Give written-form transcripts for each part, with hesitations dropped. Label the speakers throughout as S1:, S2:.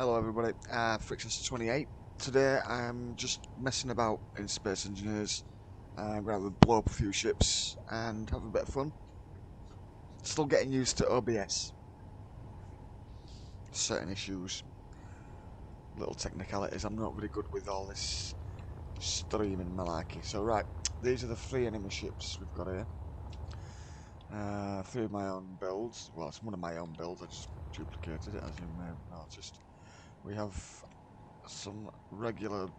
S1: Hello everybody, Frictionist28. Today I'm just messing about in Space Engineers. I'm going to blow up a few ships and have a bit of fun. Still getting used to OBS. Certain issues, little technicalities. I'm not very good with all this streaming malarkey. So right, these are the 3 enemy ships we've got here. 3 of my own builds. Well, it's one of my own builds, I just duplicated it as you may have noticed. We have some regular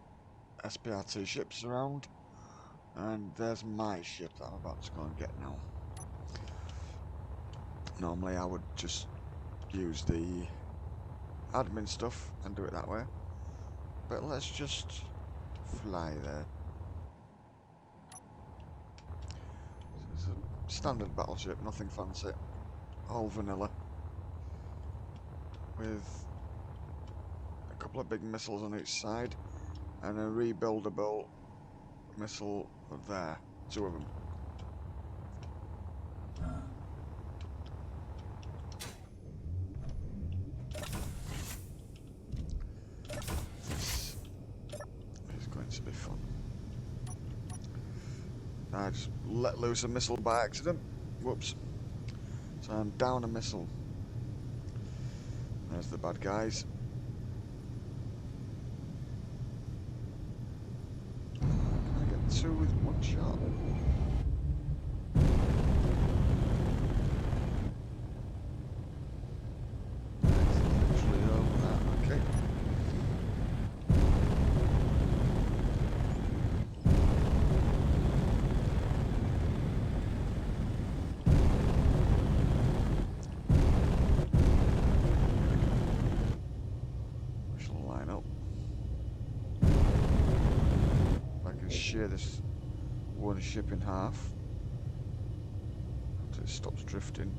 S1: SPRT ships around, and there's my ship that I'm about to go and get now. Normally I would just use the admin stuff and do it that way, but let's just fly there. It's a standard battleship, nothing fancy, all vanilla, with a couple of big missiles on each side and a rebuildable missile there, 2 of them. This is going to be fun. I just let loose a missile by accident. Whoops. So I'm down a missile. There's the bad guys. Can I get 2 with 1 shot? Literally over that, okay. We shall line up. If I can shear this one ship in half until it stops drifting.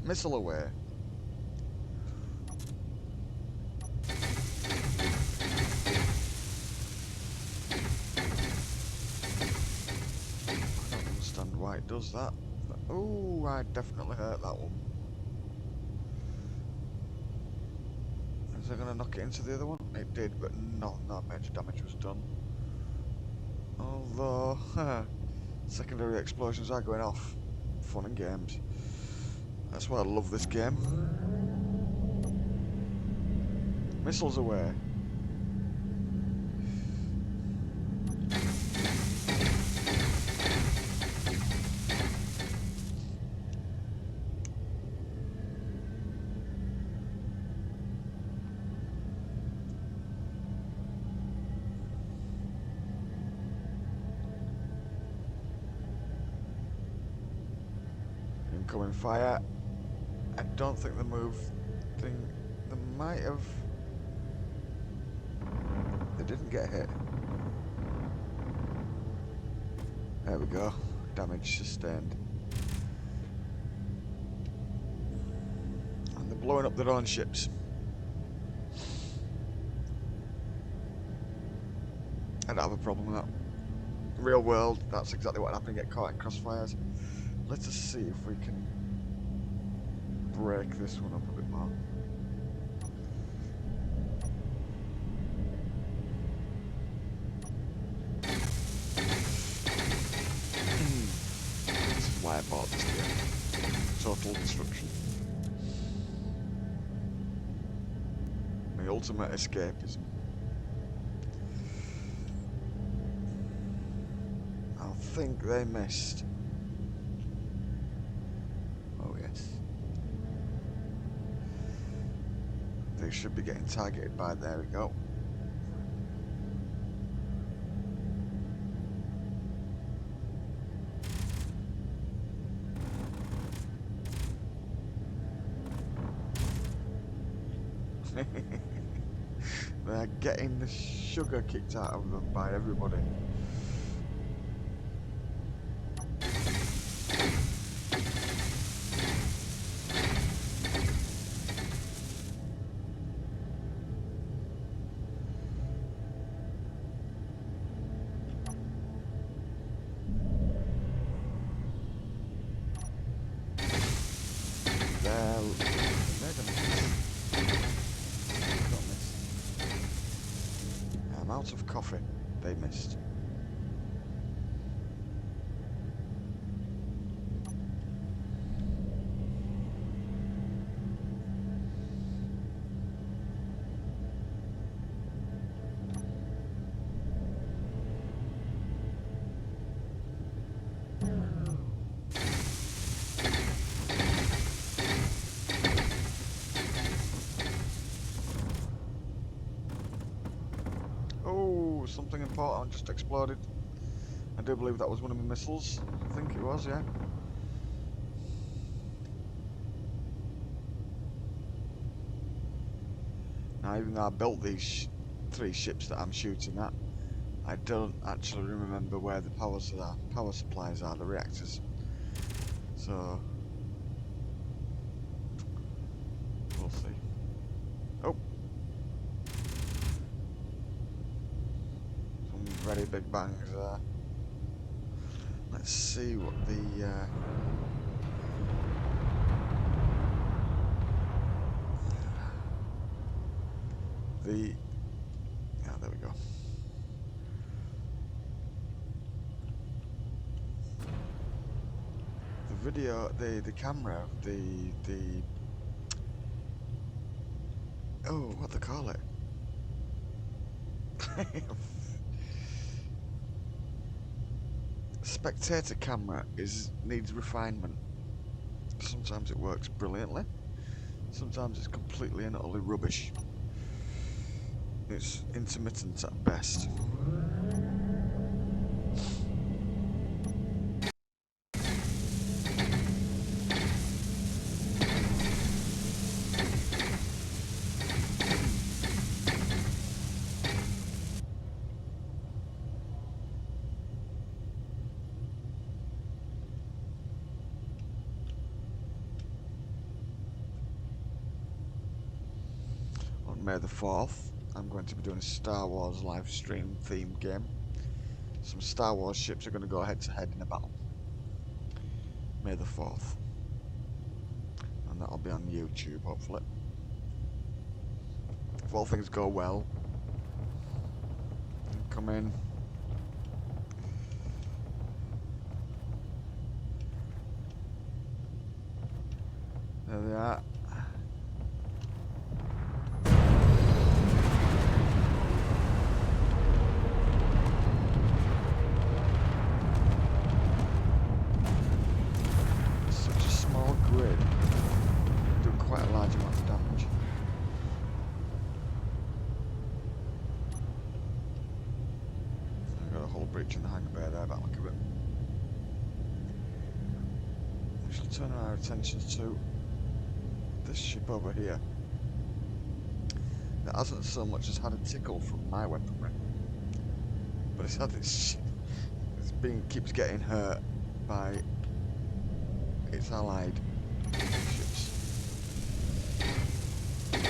S1: Missile away. I don't understand why it does that. Oh, I definitely hurt that one. Is it going to knock it into the other one? It did, but not that much damage was done. Although, secondary explosions are going off. Fun and games. That's why I love this game. Missiles away. Incoming fire. I don't think the move thing. They might have. They didn't get hit. There we go. Damage sustained. And they're blowing up their own ships. I don't have a problem with that. Real world, that's exactly what happened. Get caught in crossfires. Let's just see if we can break this one up a bit more. This is why I bought this game. Total destruction. The ultimate escapism. I think they missed. Oh yes. They should be getting targeted by, there we go. They're getting the sugar kicked out of them by everybody. amount of coffee they missed. Oh, something important just exploded. I do believe that was one of my missiles. I think it was, yeah. Now, even though I built these 3 ships that I'm shooting at, I don't actually remember where the power supplies are, the reactors. So, we'll see. Oh! Some very big bangs there. Let's see what the... yeah, there we go. The video, the camera, oh, what they call it? Spectator camera needs refinement. Sometimes it works brilliantly. Sometimes it's completely and utterly rubbish. It's intermittent at best. On May the 4th, I'm going to be doing a Star Wars live stream themed game. Some Star Wars ships are going to go head to head in a battle. May the 4th. And that'll be on YouTube, hopefully. If all things go well, come in. There they are. Such a small grid, doing quite a large amount of damage. I've got a whole breach in the hangar bay there, by the look of it. We shall turn our attention to this ship over here. That hasn't so much as had a tickle from my weaponry, but it's had keeps getting hurt by its allied ships. And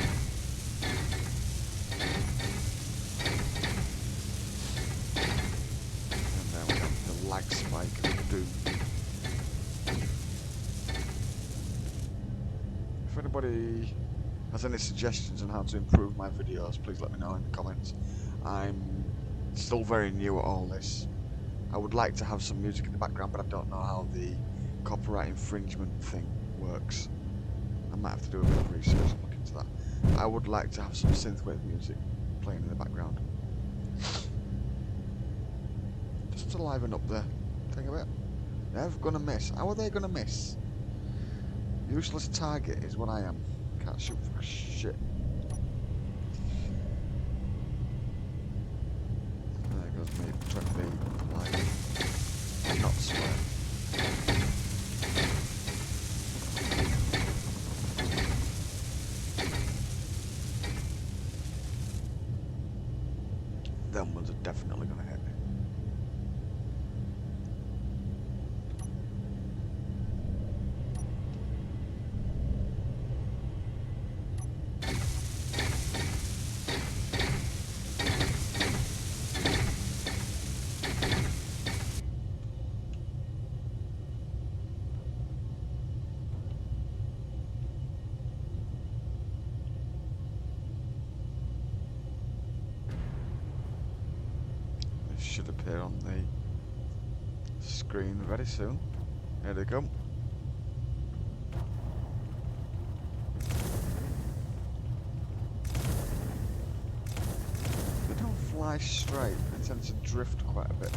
S1: then we have the lag spike of doom. If anybody has any suggestions on how to improve my videos, please let me know in the comments. I'm still very new at all this. I would like to have some music in the background, but I don't know how the copyright infringement thing works. I might have to do a bit of research and look into that. I would like to have some synthwave music playing in the background. Just to liven up the thing a bit. They're gonna miss. How are they gonna miss? Useless target is what I am. Can't shoot for shit. There goes me trying to be polite and not swear. Them ones are definitely going to hit me. should appear on the screen very soon. Here they come. They don't fly straight, they tend to drift quite a bit.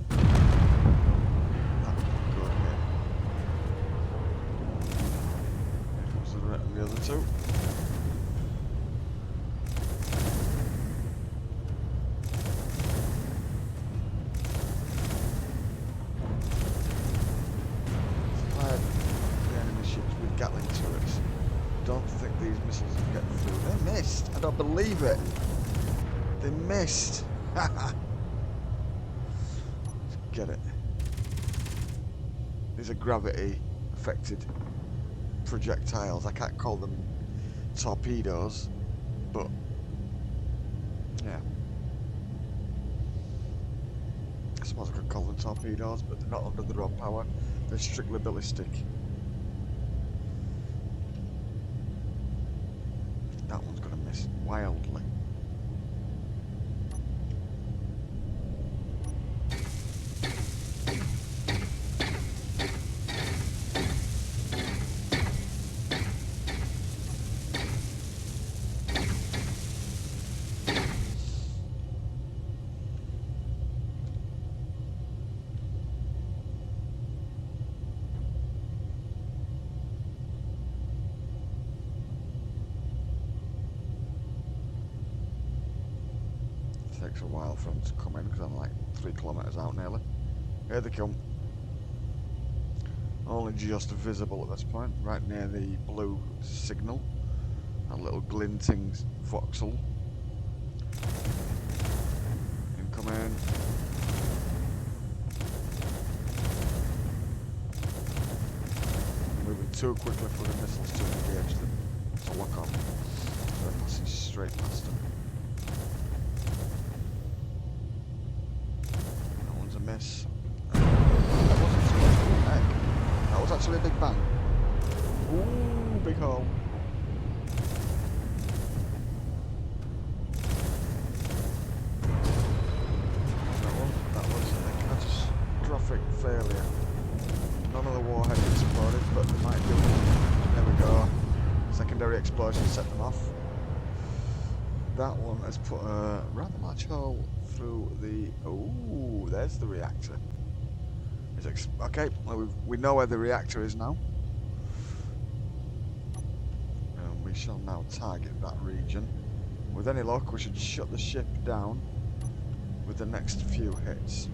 S1: That's not good here. Here comes the other two. Gatling turrets. Don't think these missiles will get through. They missed. I don't believe it. They missed. Let's get it. These are gravity affected projectiles. I can't call them torpedoes, but yeah. I suppose I could call them torpedoes, but they're not under their own power. They're strictly ballistic. That one's going to miss wildly. Takes a while for them to come in because I'm like 3 kilometers out nearly. Here they come. Only just visible at this point, right near the blue signal. A little glinting voxel. Incoming. Moving too quickly for the missiles to engage them, to lock on. So they're passing straight past them. Miss. That wasn't too much of a heck. That was actually a big bang. Ooh, big hole. That was a catastrophic failure. None of the warheads exploded, but they might do. There we go. Secondary explosion set them off. That one has put a rather large hole through the... Ooh, there's the reactor. Okay, well, we know where the reactor is now. And we shall now target that region. With any luck, we should shut the ship down with the next few hits.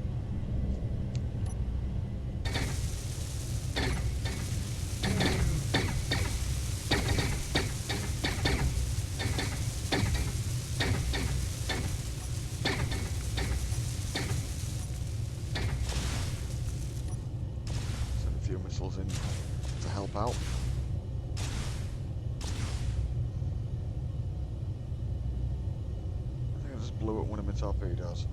S1: Missiles in to help out. I think I just blew up one of my torpedoes.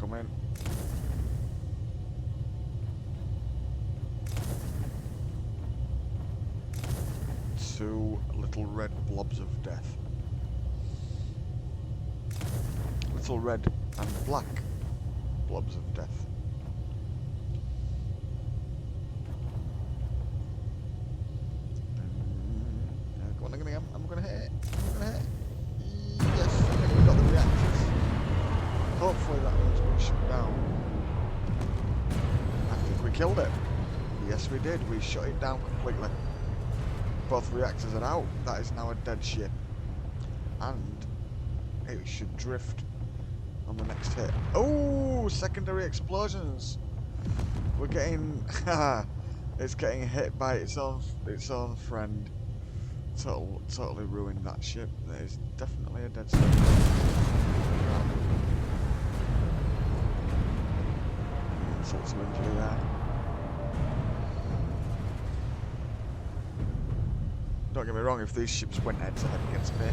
S1: In. Two little red blobs of death. Little red and black blobs of death. Come on, I'm gonna hit it. I'm gonna hit it. Yes, I think we got the reactors. Hopefully that one's been shut down. I think we killed it. Yes, we did. We shut it down completely. Both reactors are out. That is now a dead ship. And it should drift on the next hit. Oh, secondary explosions. We're getting It's getting hit by its own friend. Totally ruined that ship. There's definitely a dead stop. Insult to injury there. Don't get me wrong, if these ships went head to head against me,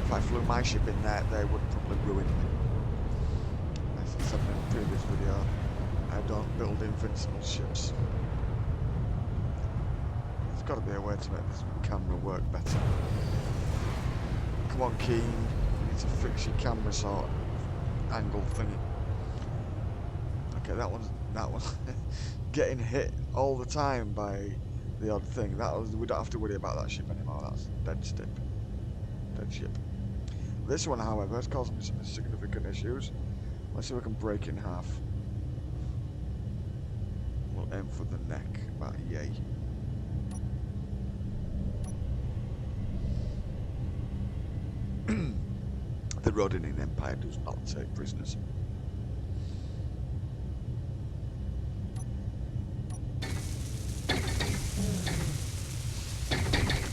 S1: if I flew my ship in there, they would probably ruin me. As I said in the previous video, I don't build invincible ships. There's got to be a way to make this camera work better. Come on, Keen, you need to fix your camera sort of angle thingy. Okay, that one's getting hit all the time by the odd thing. We don't have to worry about that ship anymore. That's dead ship. This one, however, has caused me some significant issues. Let's see if we can break it in half. We'll aim for the neck. About yay. The Rhodanian Empire does not take prisoners.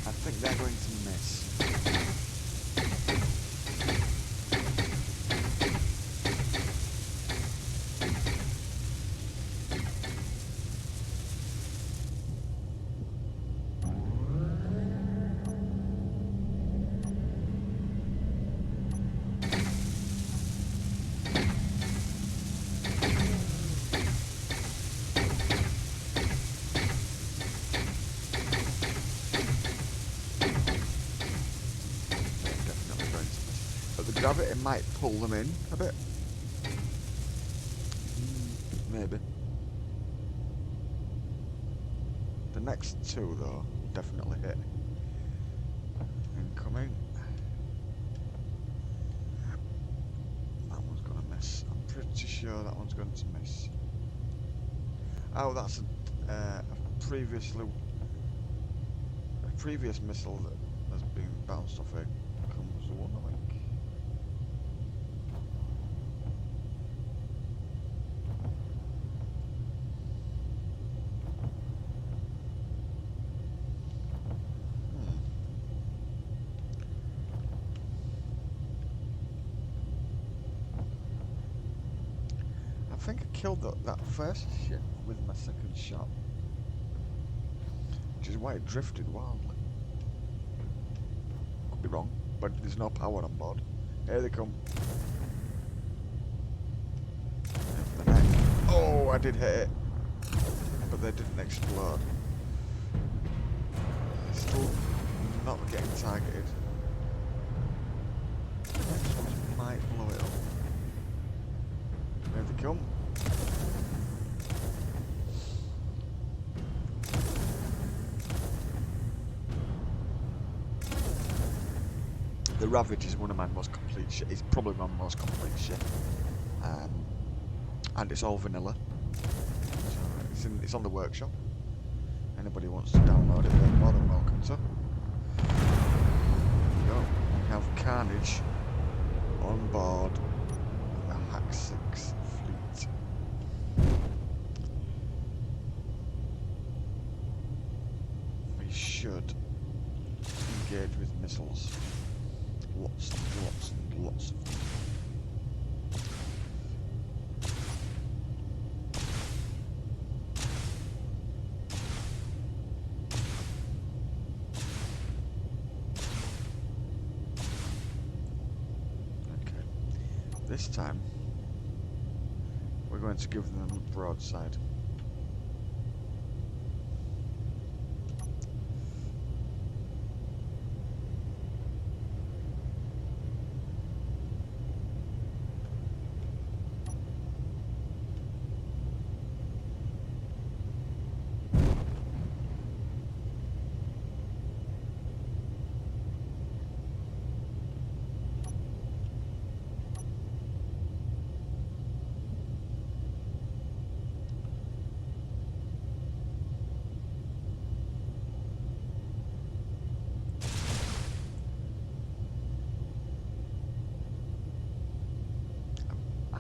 S1: I think they're going to miss. Gravity might pull them in a bit. Maybe. The next two, though, definitely hit. Incoming. That one's going to miss. I'm pretty sure that one's going to miss. Oh, that's a previous missile that has been bounced off a comes one, I think. I think I killed that first ship with my second shot, which is why it drifted wildly. Could be wrong, but there's no power on board. Here they come. Oh, I did hit it, but they didn't explode. They're still not getting targeted. The next ones might blow it up. Here they come. The Ravage is one of my most complete ships. It's probably my most complete ship. And it's all vanilla. So it's on the workshop. Anybody wants to download it, they're more than welcome to. There we go. We have Carnage on board the Hack 6 fleet. We should engage with missiles. Lots and lots of them. Okay. This time, we're going to give them a broadside.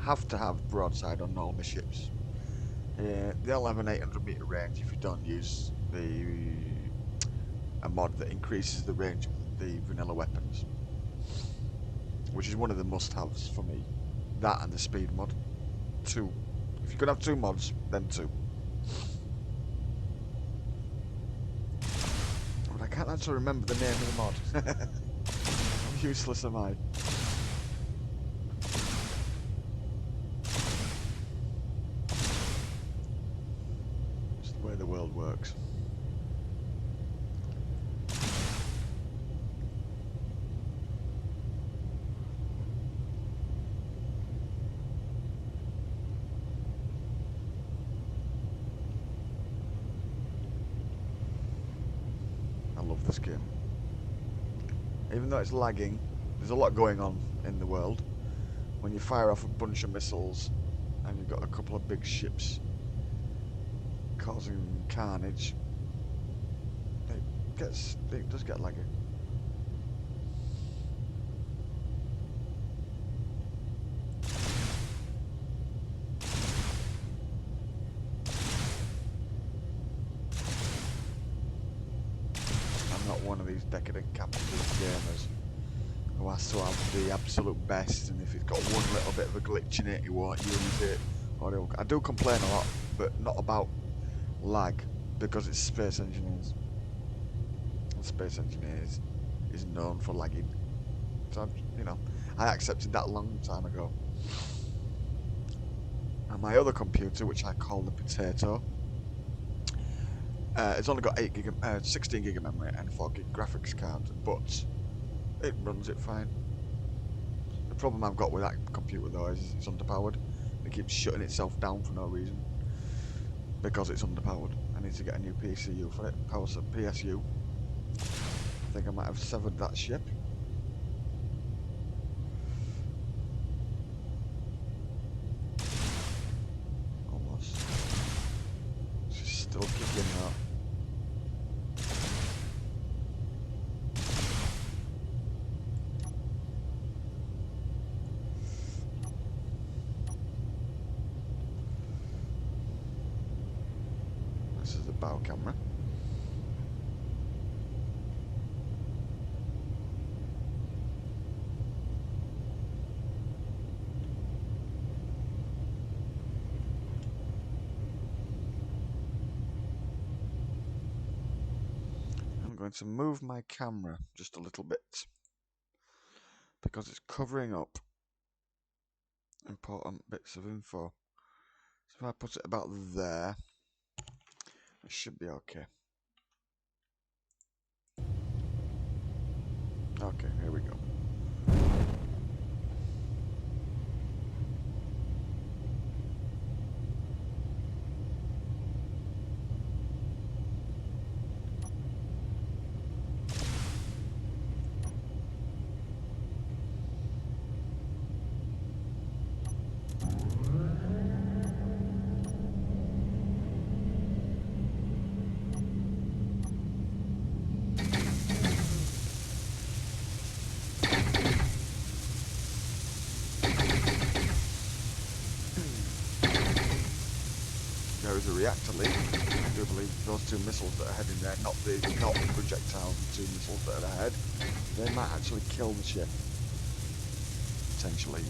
S1: Have to have broadside on all my ships. they'll have an 800 meter range if you don't use a mod that increases the range of the vanilla weapons, which is one of the must-haves for me. That and the speed mod. 2. If you could have 2 mods, then 2. But I can't actually remember the name of the mod. How useless am I? Just the way the world works. I love this game. Even though it's lagging, there's a lot going on in the world. When you fire off a bunch of missiles and you've got a couple of big ships causing carnage, it does get laggy. Not one of these decadent capitalist gamers who has to have the absolute best, and if he's got one little bit of a glitch in it, he won't use it. Or I do complain a lot, but not about lag, because it's Space Engineers. And Space Engineers is known for lagging. So, you know, I accepted that a long time ago. And my other computer, which I call the Potato, it's only got 16 gig of memory and 4 gig graphics card, but it runs it fine. The problem I've got with that computer though is it's underpowered. It keeps shutting itself down for no reason because it's underpowered. I need to get a new PSU for it. PSU. I think I might have severed that ship. Almost. She's still kicking out. This is the bow camera. I'm going to move my camera just a little bit because it's covering up important bits of info. So if I put it about there, it should be okay. Okay, here we go. There is a reactor leak. I do believe those 2 missiles that are heading there, not the projectiles, the 2 missiles that are ahead, they might actually kill the ship. Potentially.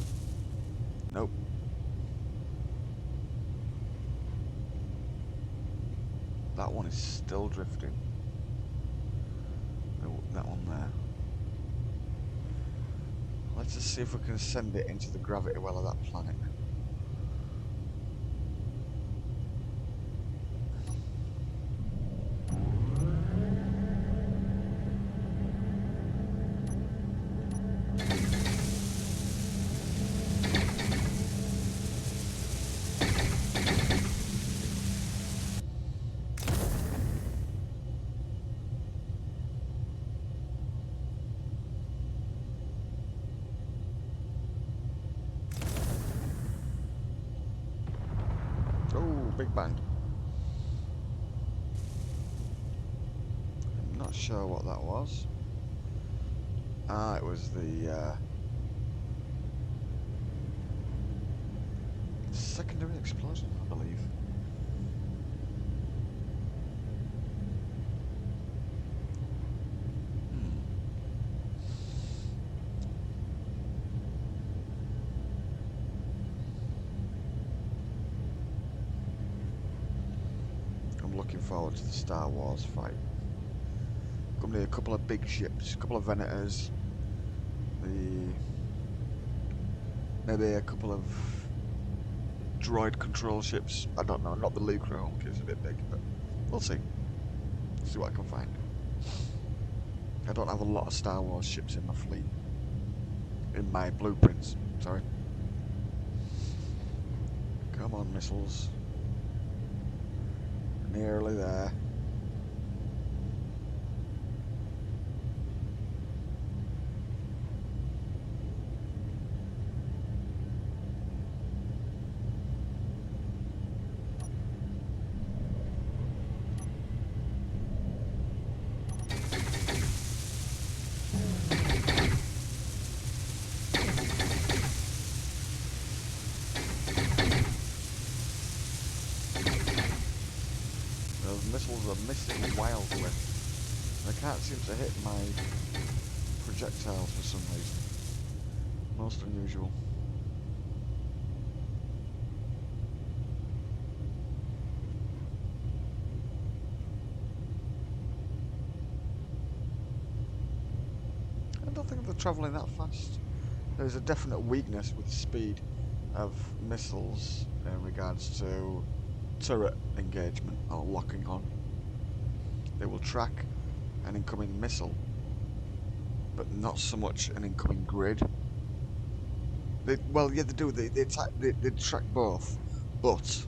S1: Nope. That one is still drifting. That one there. Let's just see if we can send it into the gravity well of that planet. Oh, Big Bang. I'm not sure what that was. Ah, it was the secondary explosion, I believe. looking forward to the Star Wars fight. Gonna be a couple of big ships, a couple of Venators, maybe a couple of droid control ships. I don't know, not the Luke Hulk, it's a bit big, but we'll see. See what I can find. I don't have a lot of Star Wars ships in my fleet. In my blueprints, sorry. Come on, missiles. Nearly there. Missiles are missing wildly. I can't seem to hit my projectiles for some reason. Most unusual. I don't think they're travelling that fast. There's a definite weakness with the speed of missiles in regards to turret engagement or locking on. They will track an incoming missile, but not so much an incoming grid. Well, yeah, they do. They track both, but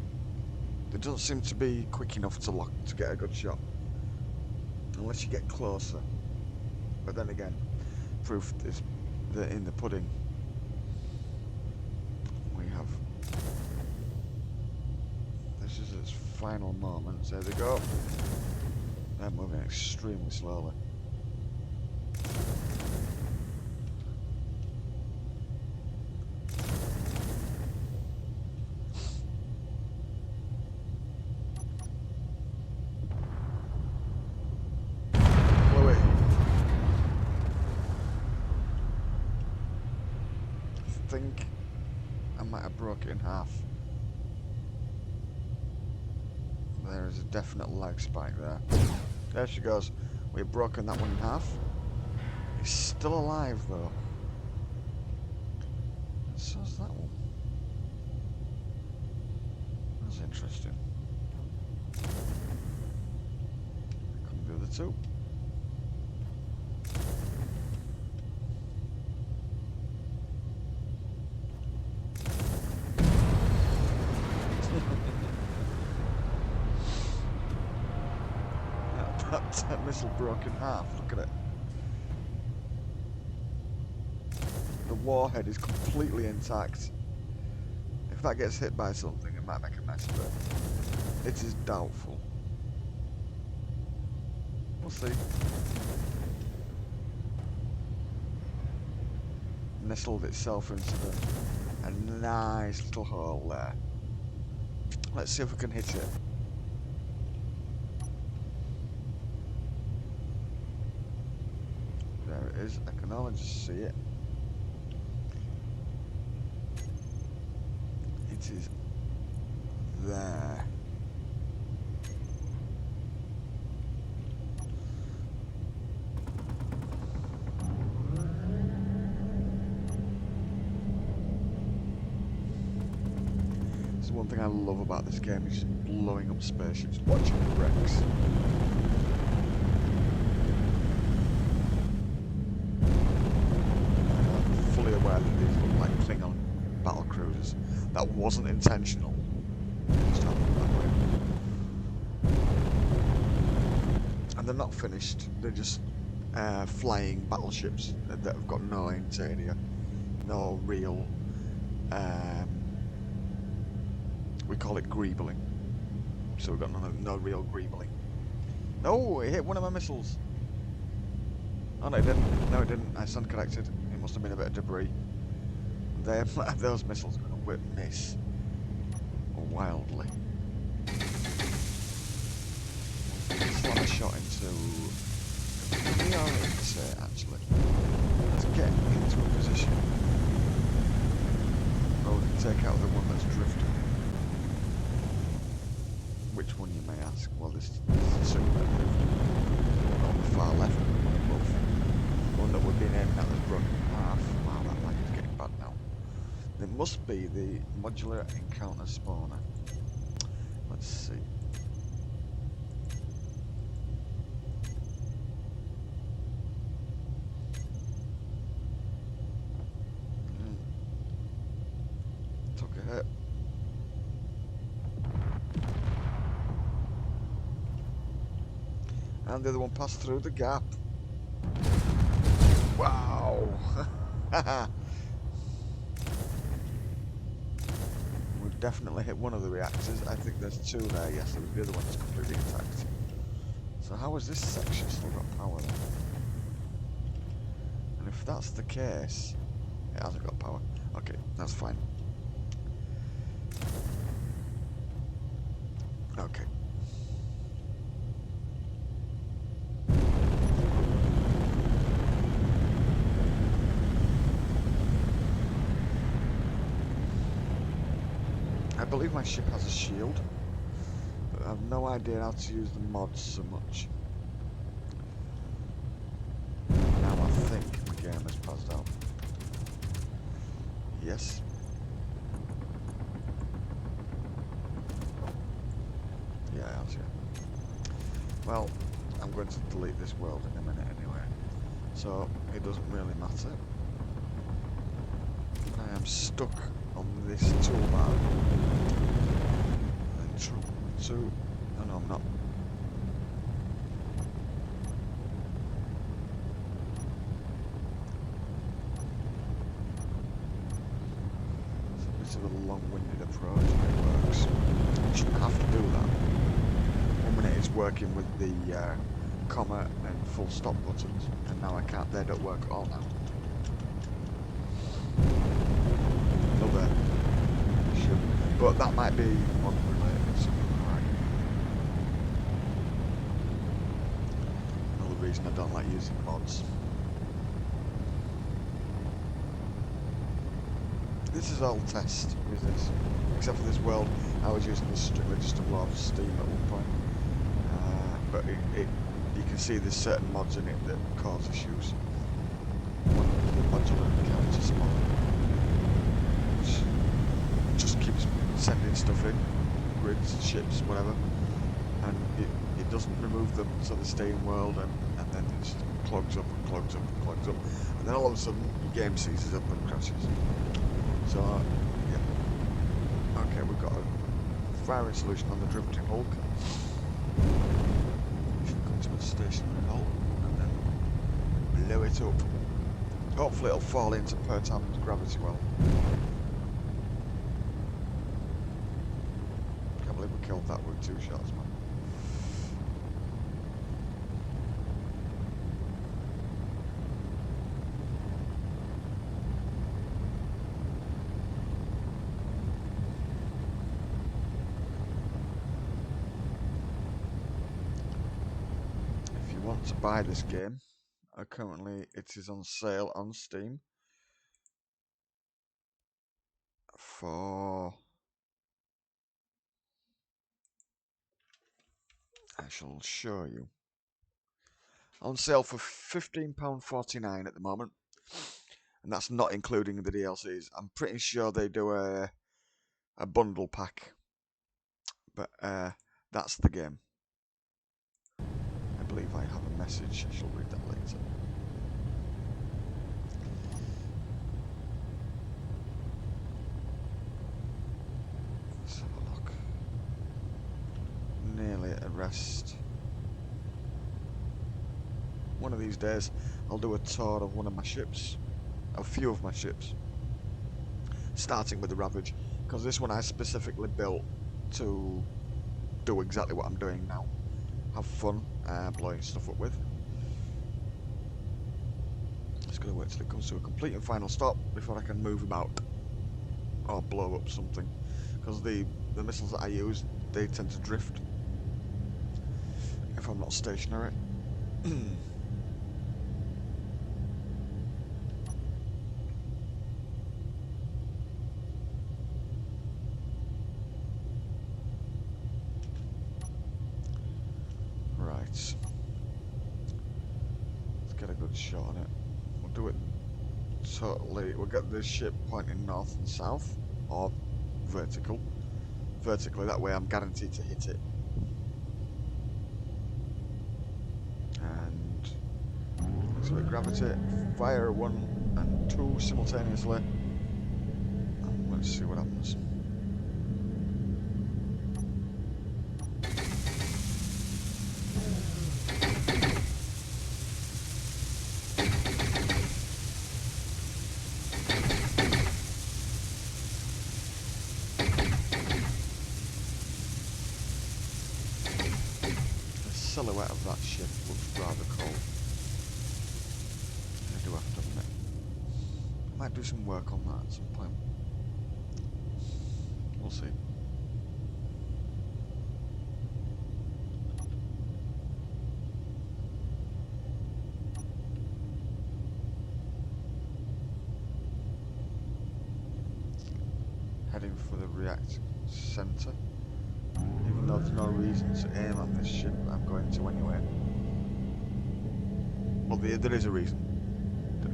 S1: they don't seem to be quick enough to get a good shot unless you get closer. But then again, proof is in the pudding. We have. This is its final moments. There they go. They're moving extremely slowly. Chloe. I think I might have broke it in half. There is a definite lag spike there. There she goes. We've broken that one in half. It's still alive though. And so's that one. That's interesting. I couldn't do the two. That missile broke in half, look at it. The warhead is completely intact. If that gets hit by something, it might make a mess, but it is doubtful. We'll see. Nestled itself into a nice little hole there. Let's see if we can hit it. There it is. I can only just see it. It is there. This is one thing I love about this game, is just blowing up spaceships, watching the wrecks. Aware that these look like Klingon battle cruisers. That wasn't intentional. Just happened that way. And they're not finished. They're just flying battleships that have got no interior, no real. We call it greebling. So we've got no real greebling. No, it hit one of my missiles. Oh no, it didn't. No, it didn't. I stand corrected. Must have been a bit of debris. Those missiles are going to miss wildly. Slam a shot into. We are into actually. Let's get into a position. Oh, we can take out the one that's drifting. which one you may ask. Well, this is the two that live. One on the far left and one above. The one that we've been aiming at is broken in half. Wow, that lag is getting bad now. It must be the modular encounter spawner. Let's see. Took a hit. And the other one passed through the gap. Wow! We've definitely hit one of the reactors. I think there's two there. Yes, the other one is completely intact. So how has this section still got power then? And if that's the case, it hasn't got power. Okay, that's fine. Okay. I believe my ship has a shield, but I have no idea how to use the mods so much. Now I think the game has passed out. Yes. Yeah, it has, yeah. Well, I'm going to delete this world in a minute anyway, so it doesn't really matter. I am stuck on this toolbar. Oh no, I'm not. It's a bit of a long-winded approach, but it works. You shouldn't have to do that. 1 minute it's working with the comma and full stop buttons, and now I can't. They don't work at all now. Another issue, but that might be mod related. So another reason I don't like using mods. This is all test, is this? Except for this world, I was using this strictly just to blow off steam at one point. But you can see there's certain mods in it that cause issues. One of the modular encounter spawn, which just keeps sending stuff in, grids, ships, whatever, and it doesn't remove them so they stay in world, and then it just clogs up and clogs up and clogs up, and then all of a sudden your game seizes up and crashes. So yeah, okay, we've got a firing solution on the drifting hulk. Come to a stationary hull and then blow it up. Hopefully it'll fall into Pertam's gravity well. Can't believe we killed that with 2 shots, man. Want to buy this game, currently it is on sale on Steam for, I shall show you, on sale for £15.49 at the moment, and that's not including the DLCs. I'm pretty sure they do a bundle pack, but that's the game. I believe I have a message. I shall read that later. Let's have a look. Nearly at rest. One of these days I'll do a tour of one of my ships. A few of my ships. Starting with the Ravage, because this one I specifically built to do exactly what I'm doing now. Have fun blowing stuff up with. Just gotta wait till it comes to a complete and final stop before I can move about or blow up something, because the missiles that I use, they tend to drift if I'm not stationary. good shot on it. We'll do it totally. We'll get this ship pointing north and south, or vertical. Vertically, that way I'm guaranteed to hit it. And exhibit gravity, fire 1 and 2 simultaneously. And let's see what happens. Silhouette of that ship looks rather cool. I do have to admit. I might do some work on that at some point. We'll see. Heading for the reactor centre. Even though there's no reason to aim at this ship, I'm going to anyway. Well, there is a reason.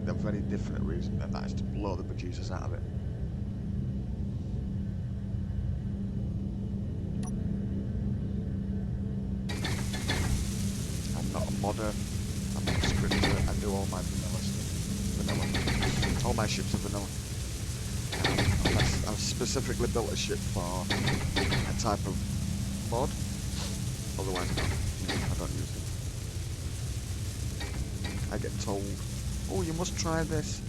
S1: A very definite reason, and that is to blow the producers out of it. I'm not a modder, I'm not a scripter, I do all my vanilla stuff. Vanilla. All my ships are vanilla. I've specifically built a ship for a type of mod, otherwise I don't use it. I get told, oh, you must try this,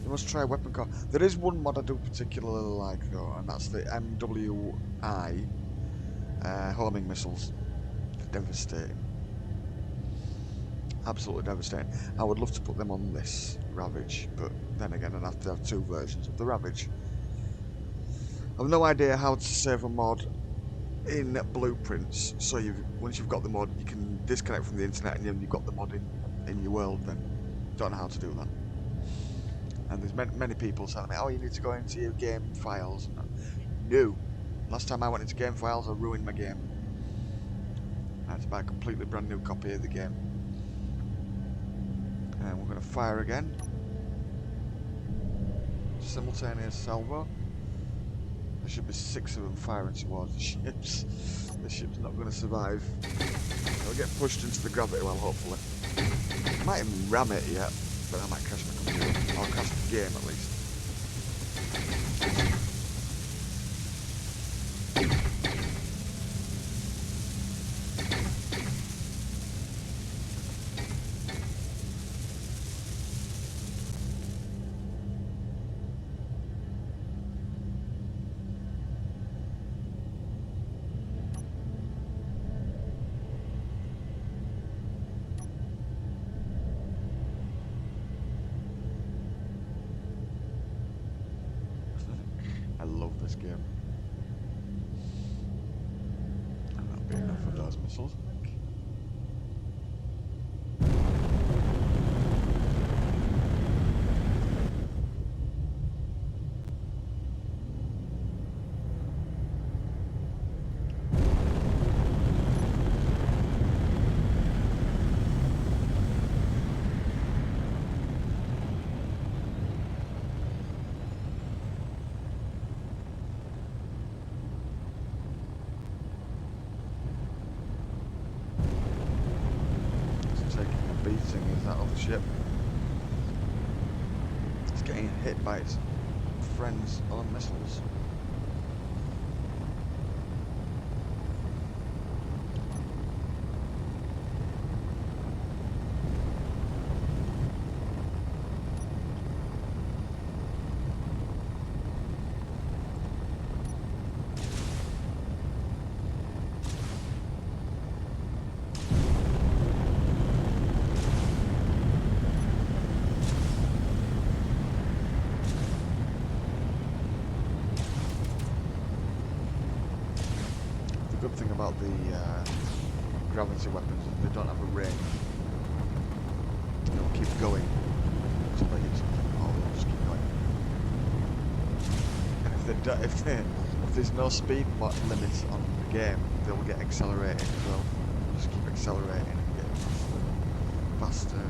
S1: you must try weapon core. There is one mod I do particularly like though, and that's the MWI homing missiles. They're devastating. Absolutely devastating. I would love to put them on this Ravage, but then again I'd have to have 2 versions of the Ravage. I've no idea how to save a mod in blueprints, so once you've got the mod you can disconnect from the internet and you've got the mod in your world. Then don't know how to do that, and there's many people telling me, oh, you need to go into your game files. No, last time I went into game files I ruined my game. I had to buy a completely brand new copy of the game. And we're going to fire again, simultaneous salvo. There should be 6 of them firing towards the ships. The ship's not going to survive. It'll get pushed into the gravity well, hopefully. I might even ram it yet, but I might crash my computer. Or crash the game at least. I love this game. And that'll be enough of those missiles, I think. Beating is that other ship. It's getting hit by its friends' own missiles. The good thing about the gravity weapons is they don't have a range. They'll keep going until they hit something, or they'll just keep going. And if there's no speed limit on the game, they'll get accelerated as well. They'll just keep accelerating and getting faster.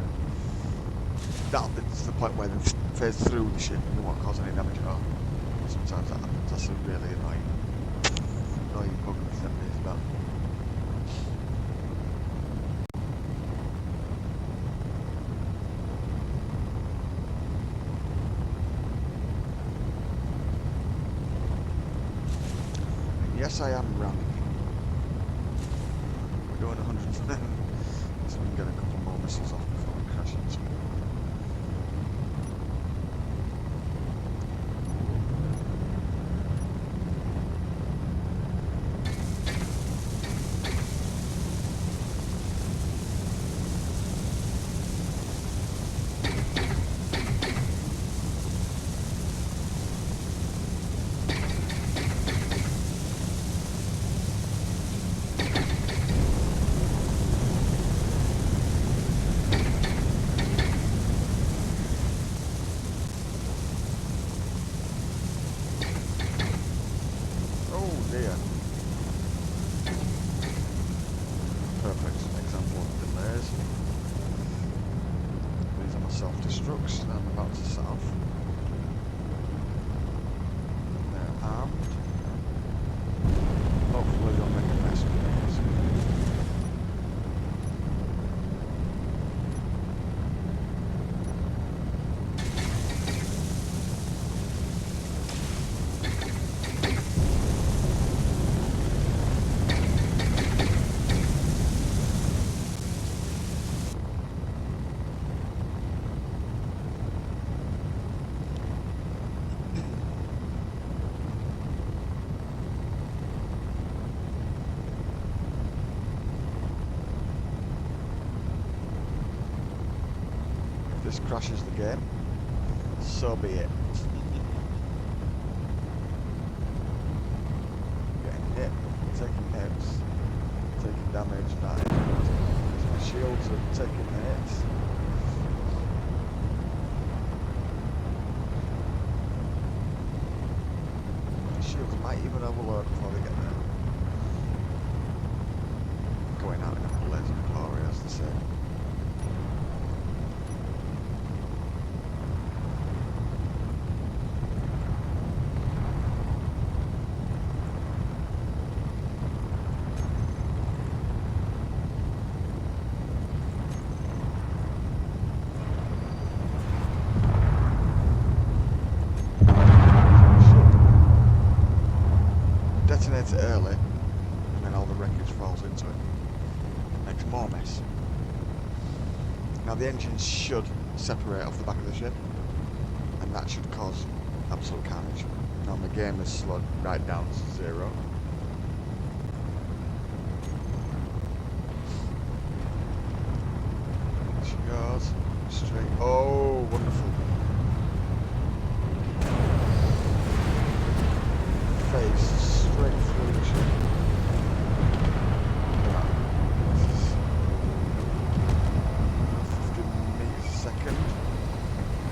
S1: that'll be to the point where they phase through the ship and they won't cause any damage at all. Sometimes that happens. That's a really annoying bug that is about. Yes, I am ramming. We're going 100. So we can get a couple more missiles off before we crash into it. Perfect example of delays. These are my self-destructs that I'm about to set off. They're armed. Hopefully they'll make a mess with these. This crashes the game, so be it. Getting hit, taking hits, taking damage, that is good. My shields are taking the hits. The shields might even overload before they get there. Going out in a blaze of glory, as they say. Detonate it early, and then all the wreckage falls into it. Makes more mess. Now the engines should separate off the back of the ship, and that should cause absolute carnage. Now the game is slowed right down to 0. She goes straight. Oh, wonderful. Face straight through the ship. This is 50 meters a second.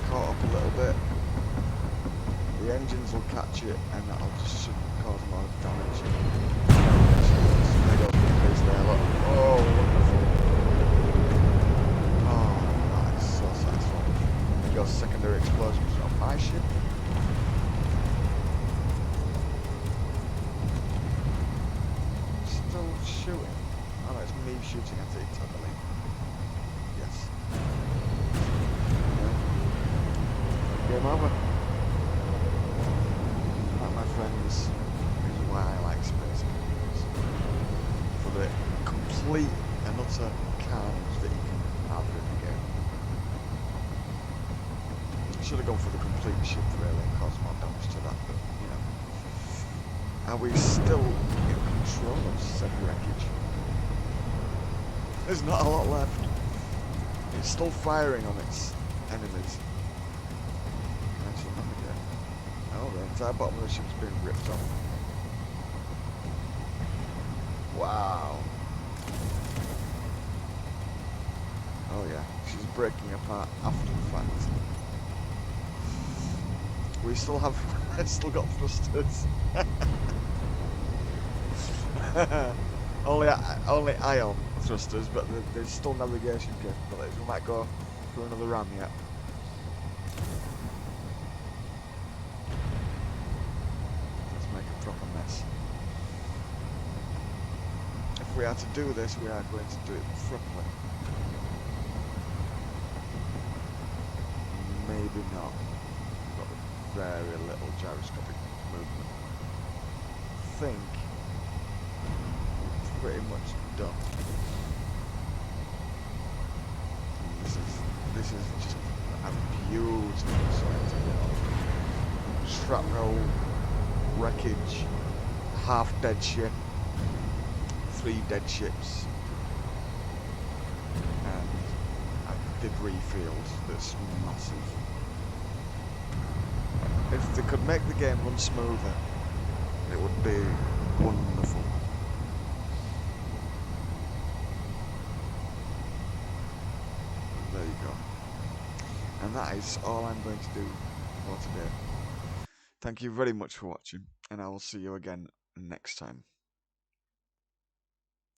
S1: Caught up a little bit. The engines will catch it and that'll just cause more damage. There goes the face there, look. Oh, wonderful. Oh, that is so satisfying. There goes secondary explosions on my ship. Shooting. Oh no, it's me shooting at it, I believe. Yes. Game over. That, my friends, is why I like space games. For the complete and utter carnage that you can have in the game. I should have gone for the complete ship really and caused more damage to that, but you know. Are we still in control of said wreckage? There's not a lot left. It's still firing on its enemies. Actually, not again. Oh, the entire bottom of the ship's being ripped off. Wow. Oh yeah, she's breaking apart after the fact. We still have, still got thrusters. only ion thrusters, but there's still navigation capabilities. We might go for another ram yet. mess. If we are to do this, we are going to do it properly. Maybe not. Got very little gyroscopic movement. I think we're pretty much done. And this is just a beautiful sight to get on. Shrapnel, wreckage, half dead ship, 3 dead ships, and a debris field that's massive. If they could make the game run smoother, it would be wonderful. There you go. And that is all I'm going to do for today. Thank you very much for watching, and I will see you again next time.